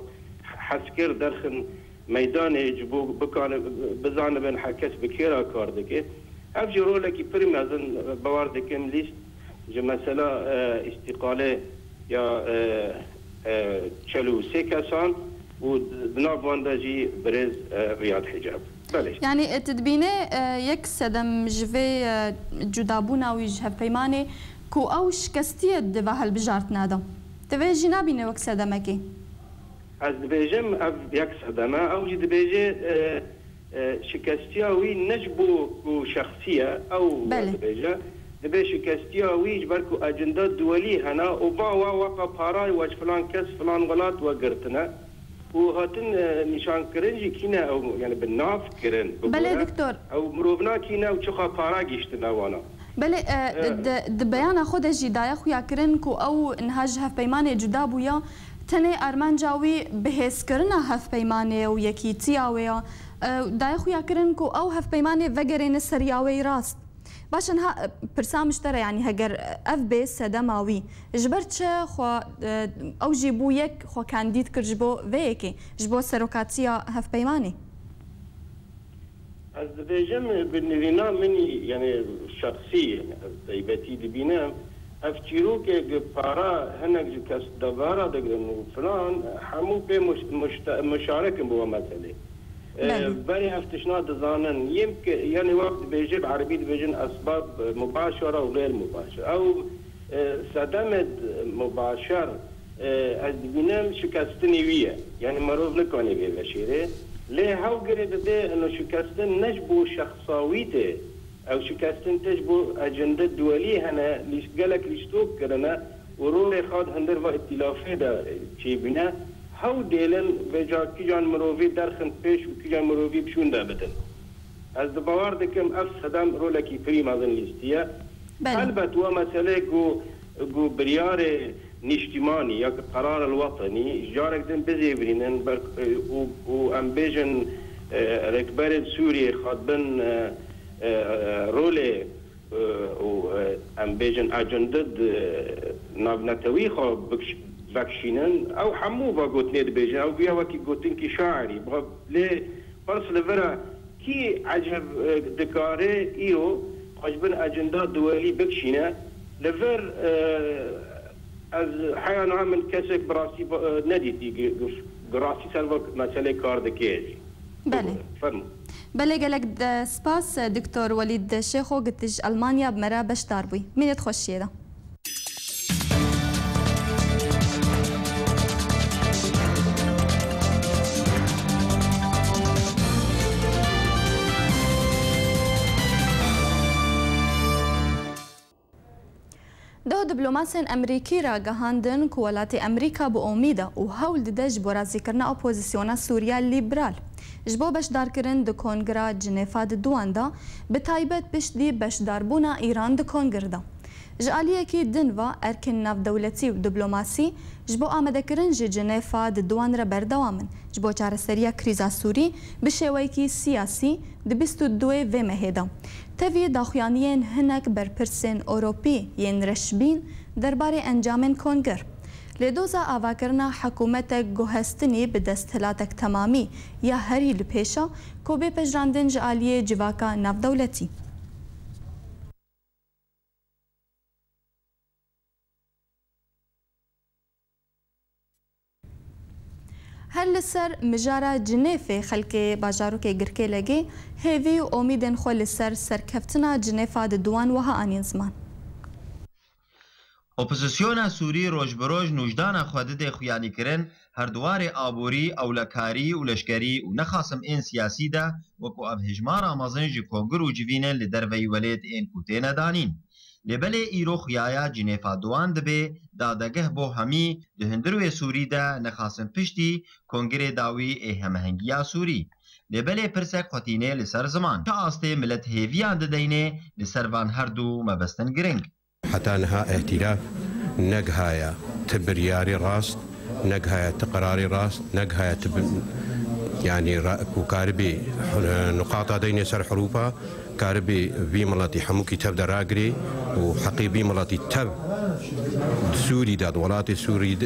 حسكر درخن ميدان يجبو بكان بزانبن حكس بكيرا كاردك افجي رولك بريم ازن بواردك ليست جو مثلا استقاله يا تشلو سيكاسان ودناف وانداجي بريز رياض حجاب بلش يعني تدبينه يك سدم جفي جدابونا ويجهب بيمانه كو اوش كستيه دبا هالبجارت نادا تبي جنابينه وك سدمكي از دبيجم اف يك سدما او جي دبيجي شكستياوي نجبو كو شخصيه او دبيجا دبي شكستياوي جبركو اجنده دولي هنا وبا وقا باراي واج فلان كس فلان غلط وقرتنا وهاتن نشان كرنجي كينا او يعني بالناف كرن بلا دكتور او مروفنا كينا وشخا بارا جيشتنا وانا بله دبيانا خود جدايا خويا كرنكو او نهاج هف بيمانه جدابو يا تنه ارمانجاوي بهس كرنا هف بيمانه ويكيتياوي داي خويا كرنكو او هف بيمانه وگرين سرياوي راست باشن ها برسام اشترى يعني هجر اف بي سدماوي جبرتش خو او جيبو يك خو كانديد كرجبو فيكي جبو سروكاتيا هف بيمانه از بيجم بالنينا مني يعني شخصيه طيبتي دبينا افتيروك بارا هناك كاس دبارا دغنو فلان حمو بي مشارك بو مثلا بري افتشنا دزانن يمكن يعني وقت بيجيب عربي بيجن اسباب مباشره وغير مباشره او صدمت مباشر از بينام شكستنيويه يعني معروف لكوني بشيره ليه هاو قريب ده انه شكستن نجبو شخصاويته او شكستن تجبو اجنده دوليه هنا ليش قالك ليش توك كرنا ورولي خاد هندر و ائتلافه ده چي بنا هاو ديلن بجا كيجان مروفي درخن پیش و كيجان مروفي بشون ده بدن از دباور دكم اف صدام رولكي فري مازن ليستيه البت ومساله جو بريار نشتماني يا قرار الوطني جارك دن بزيبرينن و امبيجن ركبر سوريا خاطبن رولي و امبيجن اجندد نابنتوي خو بكشينن او حمو باغوت نيد بيجن او بيا وكي غوتين كي شاعري بغا لي برس لفرا كي عجب دكاري ايو عجبن اجندا دولي بكشينه لفر از حيانا من كسك براسي نديتي براسي سالفه مساله كار دكيجي بله فرمو بله قالك سباس دكتور وليد شيخو قلتج المانيا بمرا باش داربوي مين تخشي ده دیپلۆماسên ئەمریکی راگەهاندن ku welatê Amerîka bi omî de û hewl dide ji bo razîkirina opozisyona Sûriya Lîberal ji bo beşdarkirin di Kongera Cinêfa di Duan de bi taybet piştî beşdarbûna Îran di Konger de. Ji aliyekî din ve erkên navdewletî û diplomasî ji bo amadekirin ji Cinêfa di Duan re berdewam in ji bo çareseriya krîza Sûrî bi şêweyekî siyasî di 22 vê mehê de. Tevî daxuyaniyên hinek berpirsên Ewropî yên reşbîn derbarê encamên Konger. Lêdoza avakirina hekûmetek guhestinî bi desthilatek temamî ya herî li pêşa ku bê pejrandin ji aliyê civaka navdewletî. Her li ser mijara Cinêfê xelkê bajarokê Girkêlegê hêvî û omîdên xwe li ser serkeftina Cinêfa di Duan wiha anîn ziman. Opozisyona Sûrî roj bi roj nûjdana xwe didê xuyanîkirin herduwarê aborî, ewlekarî û leşkerî û nexasim ên siyasî de wekû ev hejmara mezin ji Konger û civînên li derveyî welêt ên ku têne danîn. Lêbelê îro xuyaya Cinêfa Duan dibe dadegeh bo hemî di hundirwê Sûrî de nexasin piştî Kongerê dawî ê hemehengiya Sûrî. Lêbelê pirsek xwetînê li ser ziman. Çi astê millet hêviyan dideyne li ser van her du mebestin giring. حتى انها ائتلاف نقهايا تبرياري راس نقهايا تقراري راس نقهايا يعني وكاربي نقاط دين سر حروفها كاربي في ملاتي حموكي تب دراغري وحقيبي ملاتي تب سوري داد ولاتي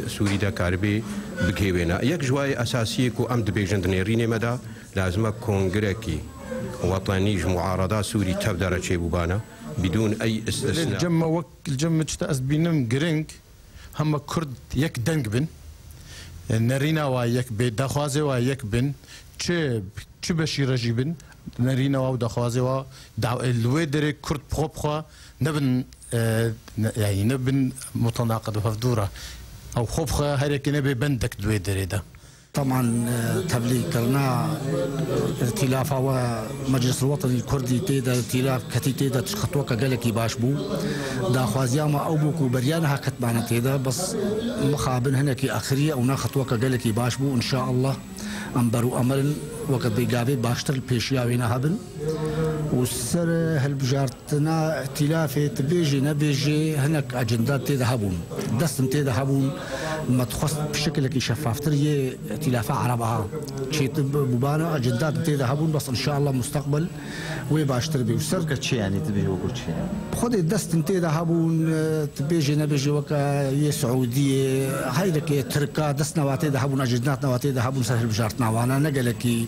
سوري دا كاربي بكيوينا يك جواي اساسيه كو امد بيجند نيريني مدى لازم كونغريكي وطنيج معارضه سوري تب درجه بوبانا بدون اي استثناء. الجمة تشتاز بينم جرينج هم كرد يك دنج بن نرينا ويك بدخوازي ويك بن تش بشي رجيبن نرينا ودخوازي و الويدري كرد بخوبخوا نبن يعني نبن متناقض وفدوره او خوبخوا هريك نبي بندك الويدري ده. طبعا تبليغ كرنا ائتلافا ومجلس الوطني الكردي تيدا ائتلاف كتي تيدا تشخطوكا قالكي باش بو دا خوازياما او بوكو بريانها كتبانا تيدا بس مخابن هناكي اخرية او ناخطوكا قالكي باش بو ان شاء الله انبرو امرن وقت بيقابي باشتر بيشياوينا هبن والسر هالبجارتنا ائتلافي تبيجي نبيجي هناك اجندات تيدا هبون دستم تيدا هبون ما تخص بشكل شفافترية ائتلافا عربها شي بوبانا اجندات تيدا هبون بس ان شاء الله مستقبل ويباشتر بي والسر كتشي يعني تبيجي وقول شي خذي دستم تيدا هبون تبيجي نبيجي وكا يا سعودية هاي لك تركا دستنا واتيدا هبون اجنداتنا واتيدا هبون سر هالبجارتنا وانا نقلكي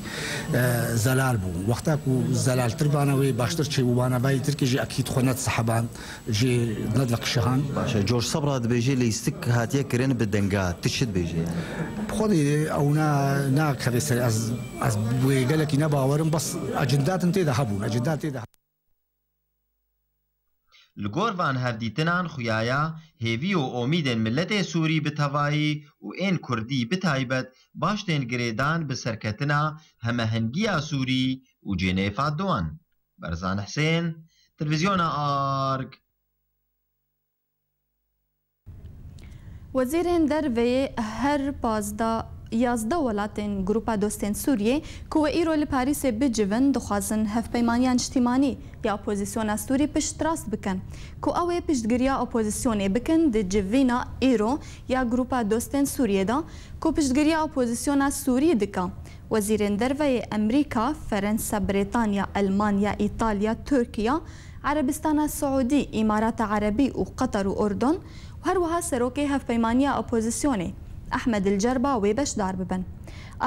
زلال بو وقتاك زلال تربانا وي باشتر شي بوبانا باي تركي جي اكيد خونات صحبان جي ندلك الشهان باشا جورج صبرا بيجي ليستك هاتيه كرين بالدنقات تشد بيجي يعني بخذي او نا كريس از وي قالك نباورم بس اجندات انت هبون اجندات انت لگور وان هفدیتنان خویایا هیوی و امیدن ملت سوری بتوایی و این کردی بتایبت باشتین گریدان بسرکتنا همهنگی سوری و جنیفا دوان. برزان حسین تلویزیون آرگ. وزیرین دروی هر 11 ولاتên Grupa Dostên Sûriyê ku îro li Parîsê bicivin dixwazin hevpeymaniyan îjtîmanî ya opozisyona Sûrî piştrast bikin ku ew ê piştgiriya opozisyonê bikin di civîna îro ya Grupa Dostên Sûriyê de ku piştgiriya opozisyona Sûrî dike. Wezîrên derveyê Emerîka, Ferensa, Brêtanya, Almanya, İtalya, Tirkiye, Erebistana Saûdî, İmarata Erebî û Qetar û Urdun her wiha serokê hevpeymaniya opozisyonê Ahmed الجربا وی بشدار ببن.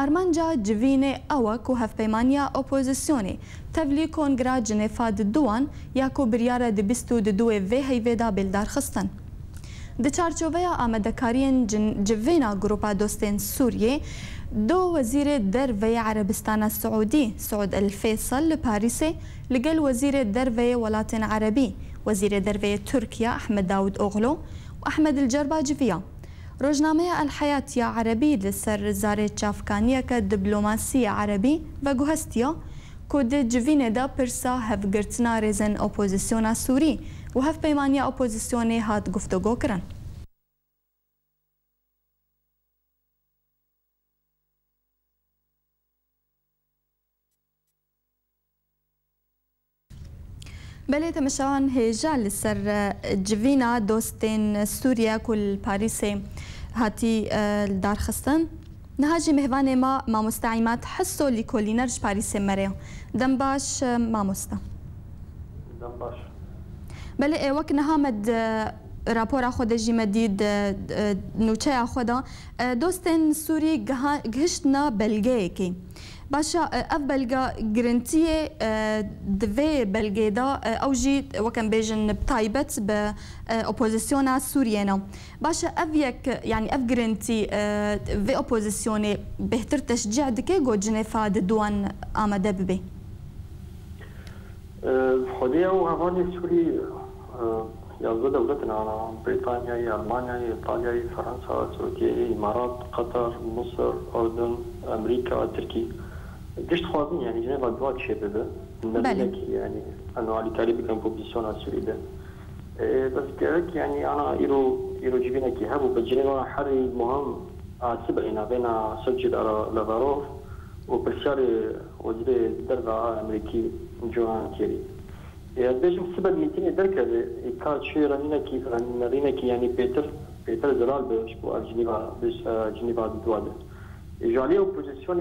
آرمانجا جوینه اوه کو هفپیمانیا اپوزیسیونی تبلی کنگرا جنیفا دوان یا کو بریاره دی 22 وی هیویدا بلدار خستن. دی چارچوبه آمدکارین جوینا گروپا دوستین سوریه دو وزیر دروی عربستان السعودي سعود الفيصل لباريسي لقل وزير دروي ولاتين عربي وزير دروي تركيا أحمد داود أوغلو وأحمد الجربا جفيا. روزنامه الحياة يا عربي لسر زاري تشافكانية كدبلوماسية عربي وجوهستيا كود جوينه دا برسا هفقرتنا ريزن أوبوزيسيونا سوري وهف بيمانيا أوبوزيسيوني هات گفتگو کرن. بله تمشان هجا لسر جوینا دوستین سوریا کل پاریسه هاتی دار خستن نهاجي مهواني ما مستعيمات حسو لكولينرج باريس مريو دمباش ما مستا دمباش بله وك نهامد رابورا خود جي مديد نوچه خدا دوستن سوري گهشتنا بلگه باشا اف بلغا جرنتيه دوي بلغي دا او جي وكان بيجن بتايبت باوبوزيسيونا سوريانا باشا اف يك يعني اف جرنتي في اوبوزيسيوني بهتر تشجيع دكي جو جنيفا دوان اماده ببي خديا وهواني سوري يازو دولتنا على بريطانيا المانيا ايطاليا فرنسا تركيا الامارات قطر مصر اردن امريكا تركيا قشت خوازن يعني جنيفا دوات شيء بده نبيك يعني انه على تالي بكم بوزيسيون سوريا بس كذلك يعني انا ايرو جيبينا كي هابو بجنيفا حري مهم سبعنا بين سجل لافاروف وبرشاري وزير الدرجة امريكي جوان كيري بيجم سبب ميتين دركه كان شيء رانينا كي يعني بيتر زلال باش بو جنيفا دواد جالي اوبوزيسيون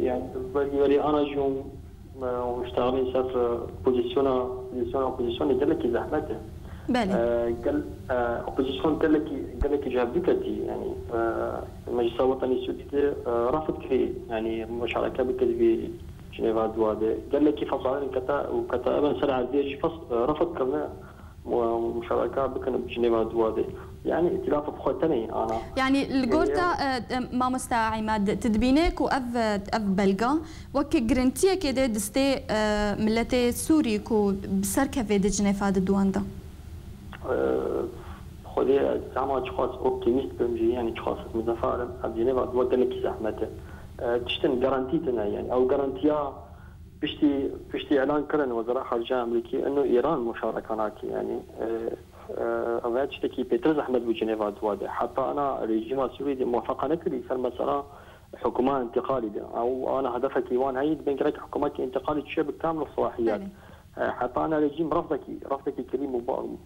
يعني ولي انا جو مشتغلين سافر اوبوزيسيون قال لك زحمته بله قال اوبوزيسيون قال لك جابتي يعني المجلس الوطني السوري رفض كري يعني مشاركه بكذب جنيفا دوادي قال لك كيف فصلين وكتا ابن سرعه ديش رفض كرنا مشاركه بكن بجنيفا دوادي يعني ائتلاف بخوتني انا يعني الجورتا ما مستعي ماد تدبينك واف بلغا وك جرنتيه كده دستي ملتي سوري كو بسركه في جنيفا دواندا خدي زعما تخاص اوبتيميست بمجي يعني تخاص متفائل جنيفا دوادي لك زحمته تشتن جارانتيتنا يعني او جارانتيا بشتي اعلان كرن وزراء خارجيه امريكي انه ايران مشاركه هناك يعني اوقات تشتكي بيترز احمد بجنيفا دوادي حتى انا ريجيم السوري موافقه نكري صار مساله حكومه انتقالي او انا هدفك وان هي بنكرك حكومه انتقالي تشبك كامل الصلاحيات حتى انا ريجيم رفضك كريم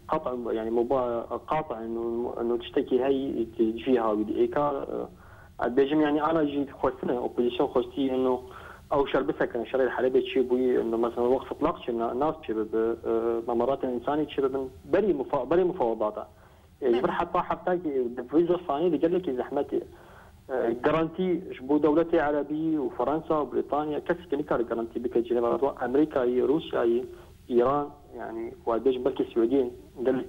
قطع يعني قاطع انه تشتكي هي تجيها وديكا بيجم يعني انا جيت خوستنا اوبوزيسيون خوستي انه او شربتها كان شري الحلبة تشي بوي انه مثلا وقف اطلاق الناس تشبه بممرات الانساني تشبه بري مفاوضات يجبر حتى الفيزا الثانيه اللي قال لك زحمتي جارانتي شبو دولتي عربيه وفرنسا وبريطانيا كسكني كان جارانتي بك جنيفا امريكا روسيا ايران يعني وبيجم بركي السعوديين قال لك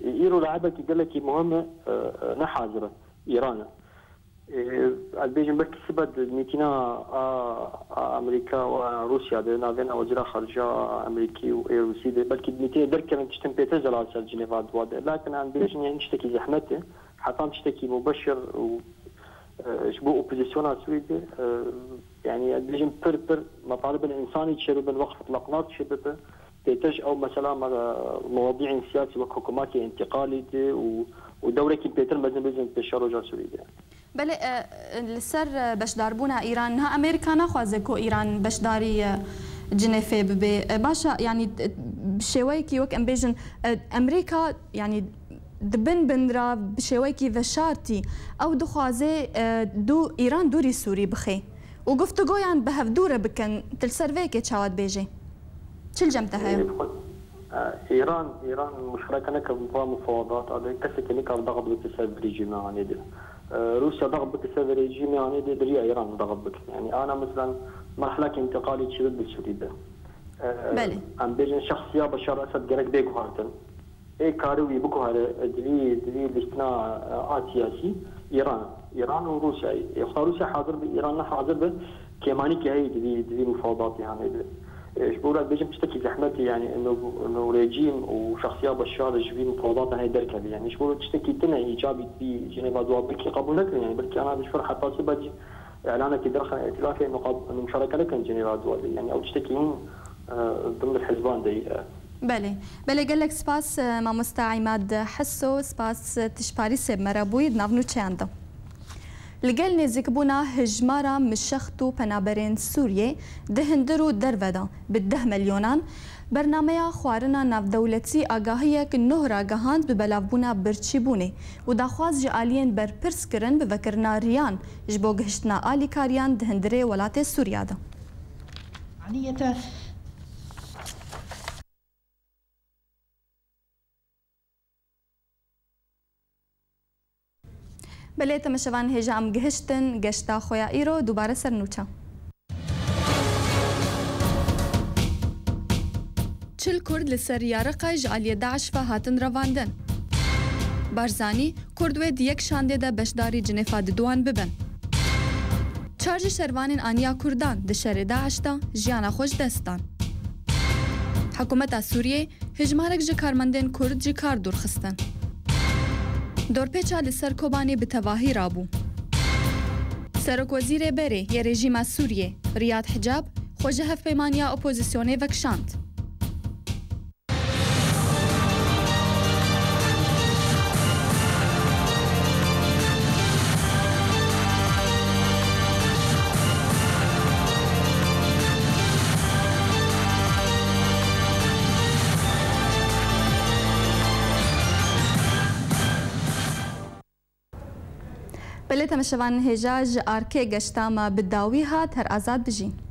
ايرو لعبك قال لك مهمه نحاضره ايران البيجن بركي سبب ميتنا امريكا وروسيا بين وزراء خارجيه امريكي وروسي بركي ميتين دركن تشتم بيتر على جنيفا دواد لكن البيجن يعني تشتكي زحمته حتى تشتكي مبشر و شبو اوبوزيسيون سويدي يعني البيجن بر مطالب الانساني تشرب الوقف اطلاقات تشبه بيتج او مثلا مواضيع سياسي وحكومات انتقالي ودوره كي بيتر مازال بيزن تشارج سويدي بله لسر بشداربونا ايران ها امريكا ناخوازه كو ايران بشداري جنيفه ببي باشا يعني بشويكي وك ام بيجن امريكا يعني دبن بندرا بشويكي ذشارتي او دخوازه دو ايران دوري سوري بخي وقفتو يعني بهفدوره بكن تلسرفيكي تشاوات بيجي شو الجمتها ايران مشاركه نك مفاوضات هذا كسك نك ضغط بتسبب ريجيم يعني روسيا ضغط بتسبب ريجيم يعني دري ايران ضغط بك يعني انا مثلا مرحله انتقالي تشبه بالسوريا بله ام بيجن شخصيه بشار اسد جرك بيجو هارتن اي كاروي بكو هذا دري الاستثناء سياسي ايران وروسيا يختار روسيا حاضر بايران حاضر به كيماني كي هي دري مفاوضات يعني ايش بقول بيجي بتشتكي زحمتي يعني انه ريجيم وشخصيه بشار جبين مفاوضات هاي دركه يعني ايش بقول تشتكي تنا ايجابي في جنيفا دوا بلكي قبول لك يعني بلكي انا بشفر حتى سبج اعلانك داخل ائتلاف انه مشاركه لك جنيفا دوا يعني او تشتكي ضمن الحزبان دي بله قال لك سپاس مامۆستا عیماد حسو سپاس تشپاری سێب مەرەبووی ناونو چیاندا لەگەل نێزیکبوونا هژمارە مشەخت و پەنابەرێن سووریێ دهندر و دەرڤەدا bi 10 ملیۆنان بەرنامەیە خوارنا ناودەولەتی ئاگاهەیەک نۆ راگەهاند bi بەلاڤبوونا برچیبوونê û daxwaz ji aliyên berpirskirin bi vekirina riyan ji bo gihiştina alîkariyan di hindirê welatê Sûriya de. بله تماشاوان هێژە ئەم گەهشتن گەشتا خۆیان ئیرۆ دووبارە سەرنووچە. چل کورد لەسەر یارەقای ji aliyê Daeş ve hatin revandin. Barzanî Kurd wê di yek şandê de beşdarî cinêfa diduan bibin. Çar ji şervanên aniya Kurdan di şerê Daeş de jiyana xwe ji dest dan. Hikûmeta Sûriyê hejmarek ji karmendên Kurd ji kar dûrxistin. Dorpêça li ser Kobanê bi tevahî rabû. Serokwezîrê Berê yê rejîma Sûriyê Riyad Hicab xwe ji hevpeymaniya opozisyonê vekişand. بله تماشاوان هێژە ji arkê geşta me bi dawî hat her azad bijîn.